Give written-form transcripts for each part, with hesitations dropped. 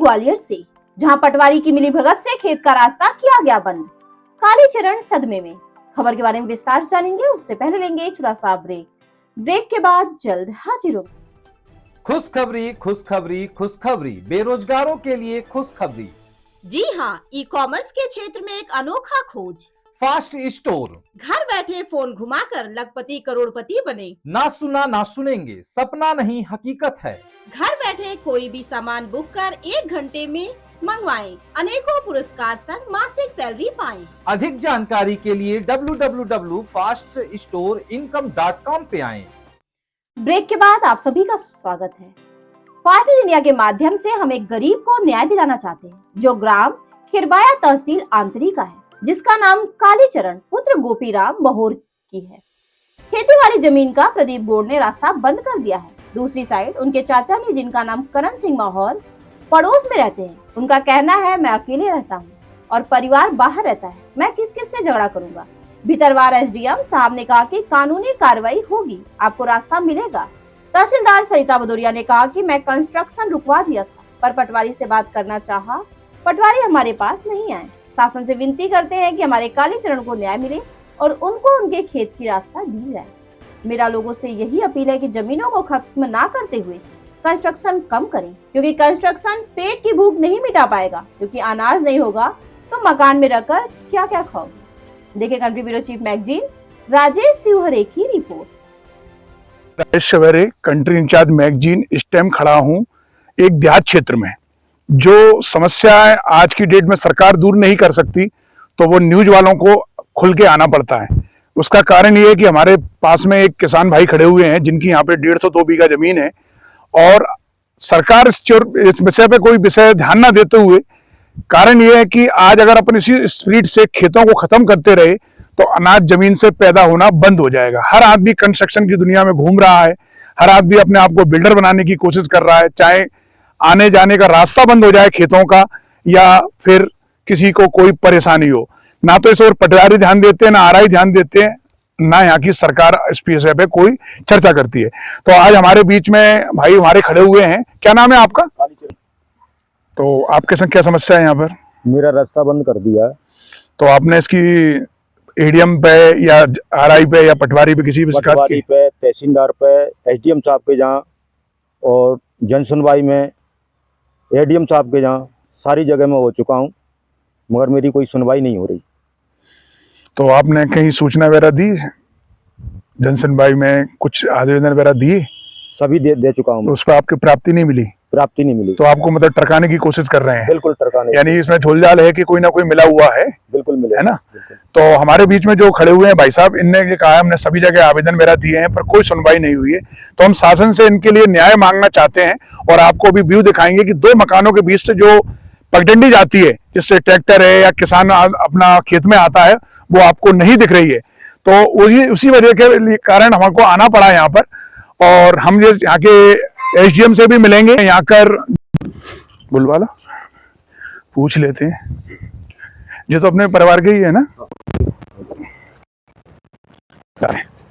ग्वालियर से, जहां पटवारी की मिलीभगत से खेत का रास्ता किया गया बंद। कालीचरण सदमे में। खबर के बारे में विस्तार से जानेंगे, उससे पहले लेंगे एक छोटा सा ब्रेक। ब्रेक के बाद जल्द हाजिर होंगे। खुशखबरी खुशखबरी खुशखबरी, बेरोजगारों के लिए खुशखबरी। जी हाँ, ई कॉमर्स के क्षेत्र में एक अनोखा खोज। Fast store. घर बैठे फोन घुमाकर लखपति करोड़पति बने। ना सुना ना सुनेंगे, सपना नहीं हकीकत है। घर बैठे कोई भी सामान बुक कर 1 घंटे में मंगवाएं। अनेकों पुरस्कार संग मासिक सैलरी पाएं। अधिक जानकारी के लिए www.faststoreincome.com पे आएं। ब्रेक के बाद आप सभी का स्वागत है। फाइटर इंडिया के माध्यम से हम एक गरीब को न्याय दिलाना चाहते हैं, जो ग्राम खिरबाया तहसील आंतरी का है, जिसका नाम कालीचरण पुत्र गोपीराम बहोर की है। खेती वाली जमीन का प्रदीप गौड़ ने रास्ता बंद कर दिया है। दूसरी साइड उनके चाचा ने, जिनका नाम करण सिंह माहौर, पड़ोस में रहते हैं। उनका कहना है, मैं अकेले रहता हूँ और परिवार बाहर रहता है, मैं किस किस से झगड़ा करूंगा। भीतरवार एसडीएम साहब ने कहा कि कानूनी कार्रवाई होगी, आपको रास्ता मिलेगा। तहसीलदार सरिता भदौरिया ने कहा कि मैं कंस्ट्रक्शन रुकवा दिया था, पर पटवारी से बात करना चाहा, पटवारी हमारे पास नहीं आए। शासन से विनती करते हैं कि हमारे कालीचरण को न्याय मिले और उनको उनके खेत की रास्ता दी जाए। मेरा लोगों से यही अपील है कि जमीनों को खत्म ना करते हुए कंस्ट्रक्शन कम करें, क्योंकि कंस्ट्रक्शन पेट की भूख नहीं मिटा पाएगा, क्योंकि अनाज नहीं होगा तो मकान में रखकर क्या क्या खाओगे। देखिए country bureau chief magazine Rajesh Sivhare की रिपोर्ट। Rajesh Sivhare, country in-charge magazine. इस टाइम खड़ा हूँ एक देहात क्षेत्र में। जो समस्याएं आज की डेट में सरकार दूर नहीं कर सकती, तो वो न्यूज वालों को खुल के आना पड़ता है। उसका कारण ये है कि हमारे पास में एक किसान भाई खड़े हुए हैं, जिनकी यहाँ पे 150-2 बीघा जमीन है, और सरकार इस विषय पे कोई विषय ध्यान ना देते हुए, कारण ये है कि आज अगर अपन इसी स्पीड से खेतों को खत्म करते रहे तो अनाज जमीन से पैदा होना बंद हो जाएगा। हर आदमी कंस्ट्रक्शन की दुनिया में घूम रहा है, हर आदमी अपने आप को बिल्डर बनाने की कोशिश कर रहा है, चाहे आने जाने का रास्ता बंद हो जाए खेतों का, या फिर किसी को कोई परेशानी हो। ना तो इस ओर पटवारी ध्यान देते हैं, ना आरआई ध्यान देते हैं, ना यहाँ की सरकार इस विषय पे कोई चर्चा करती है। तो आज हमारे बीच में भाई हमारे खड़े हुए हैं। क्या नाम है आपका? तो आपके संग क्या समस्या है यहाँ पर? मेरा रास्ता बंद कर दिया। तो आपने इसकी एडीएम पे या आरआई पे या पटवारी पे किसी भी शिकायत की? पटवारी पे, तहसीलदार पे, एसडीएम साहब के जहाँ, और जन सुनवाई में एडीएम साहब के जहाँ, सारी जगह में हो चुका हूँ, मगर मेरी कोई सुनवाई नहीं हो रही। तो आपने कहीं सूचना वगैरह दी? जन सुनवाई में कुछ आवेदन वगैरह दिए? सभी दे चुका हूँ। तो उस पर आपकी प्राप्ति नहीं मिली? प्राप्ति नहीं मिली। तो आपको मतलब टरकाने की कोशिश कर रहे हैं? बिल्कुल टरकाने। यानी इसमें झोलझाल है कि कोई ना कोई मिला हुआ है? बिल्कुल मिला है ना। तो हमारे बीच में जो खड़े हुए हैं भाई साहब, इनने ये कहा, हमने सभी जगह आवेदन वगैरह दिए हैं पर कोई सुनवाई नहीं हुई है। तो हम शासन से इनके लिए न्याय मांगना चाहते हैं, और आपको भी व्यू दिखाएंगे कि 2 मकानों के बीच से जो पगडंडी जाती है, जिससे ट्रैक्टर है या किसान अपना खेत में आता है, वो आपको नहीं दिख रही है। तो उसी वजह के कारण हमको आना पड़ा यहाँ पर, और हम ये यहाँ के एसडीएम से भी मिलेंगे। यहाँ कर बुलवाला पूछ लेते हैं, ये तो अपने परिवार के ही है ना।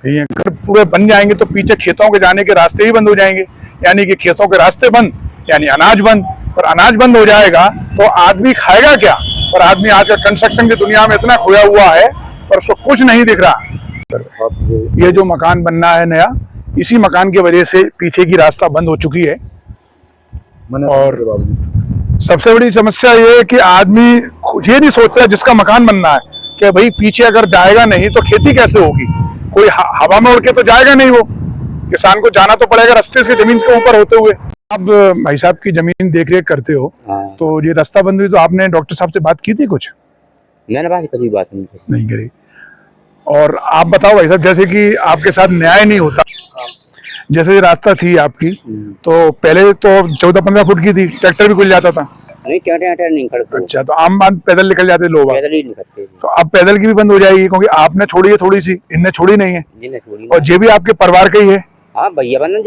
ये कर पूरे बन जाएंगे तो पीछे खेतों के जाने के रास्ते ही बंद हो जाएंगे, यानी कि खेतों के रास्ते बंद यानी अनाज बंद। और अनाज बंद हो जाएगा तो आदमी खाएगा क्या? और आदमी आजकल कंस्ट्रक्शन की दुनिया में इतना खोया हुआ है पर उसको कुछ नहीं दिख रहा। ये जो मकान बनना है नया, इसी मकान की वजह से पीछे की रास्ता बंद हो चुकी है। और सबसे बड़ी समस्या ये है कि आदमी ये नहीं सोचता जिसका मकान बनना है कि भाई पीछे अगर जाएगा नहीं तो खेती कैसे होगी। कोई हवा में उड़ के तो जाएगा नहीं, वो किसान को जाना तो पड़ेगा रास्ते से, जमीन के ऊपर होते हुए। आप भाई साहब की जमीन देख रेख करते हो, तो ये रास्ता बंद हुई तो आपने डॉक्टर साहब से बात की थी कुछ? मैंने कभी बात नहीं करी। और आप बताओ भाई साहब, जैसे कि आपके साथ न्याय नहीं होता, जैसे ये रास्ता थी आपकी, तो पहले तो 14-15 फुट की थी, ट्रैक्टर भी खुल जाता था। नहीं, ट्रैक्टर नहीं खड़ते। अच्छा, तो आम बात पैदल निकल जाते लोग? पैदल ही निकलते। तो अब पैदल की भी बंद हो जाएगी, क्योंकि आपने छोड़ी है थोड़ी सी, इनने छोड़ी नहीं है। और ये भी आपके परिवार का ही है? हाँ भैया, बंधन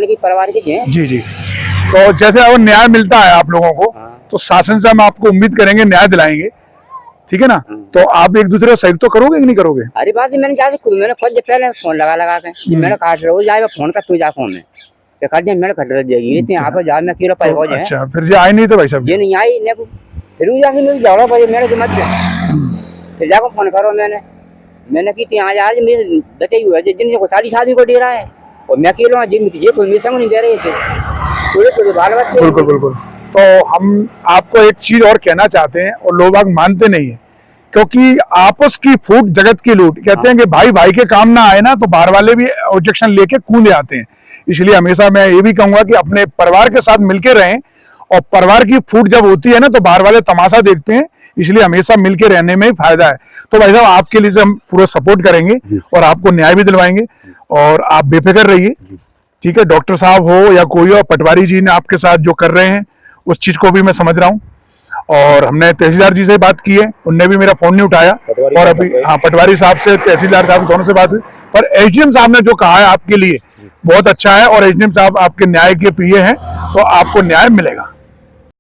की परिवार के हैं। जी जी। तो जैसे अब न्याय मिलता है आप लोगों को, तो शासन से हम आपको उम्मीद करेंगे न्याय दिलाएंगे, ठीक है ना। तो आप एक दूसरे को सहयोग तो करोगे कि नहीं करोगे? अरे बात मैंने खुद पहले फोन लगा के मैंने कहा रोज आएगा फोन का, तू जा फोन में ते कर दिया मेरे खटर जाएगी इतने आप जा मैं किलो पाए हो जाए अच्छा फिर जे आए नहीं थे भाई साहब ये नहीं आई ने को फिर वो जाके मिल जाओ भाई मेरे के मत फिर जाको फोन करो मैंने की ते आज मैं बचे हुए जिन को शादी को दे रहा है और मैं अकेला जिन की कोई मिल संग नहीं दे रहे थे थोड़े बाल बच्चे बिल्कुल बिल्कुल। तो हम आपको एक चीज और कहना चाहते हैं और लोग बाग मानते नहीं है, क्योंकि आपस की फूट जगत की लूट, कहते हैं कि भाई भाई के काम ना आए ना तो बाहर वाले भी ऑब्जेक्शन लेके कूदे आते हैं। इसलिए हमेशा मैं ये भी कहूंगा कि अपने परिवार के साथ मिलके रहें, और परिवार की फूट जब होती है ना तो बाहर वाले तमाशा देखते हैं, इसलिए हमेशा मिलके रहने में ही फायदा है। तो भाई साहब आपके लिए हम पूरा सपोर्ट करेंगे और आपको न्याय भी दिलवाएंगे, और आप बेफिक्र रहिए, ठीक है। डॉक्टर साहब हो या कोई और, पटवारी जी ने आपके साथ जो कर रहे हैं उस चीज को भी मैं समझ रहा हूँ, और हमने तहसीलदार जी से बात की है, उनने भी मेरा फोन नहीं उठाया, और अभी हाँ पटवारी साहब से तहसीलदार साहब दोनों से बात हुई, पर एसडीएम साहब ने जो कहा है आपके लिए बहुत अच्छा है, और एसडीएम साहब आपके न्याय के प्रिय हैं, तो आपको न्याय मिलेगा।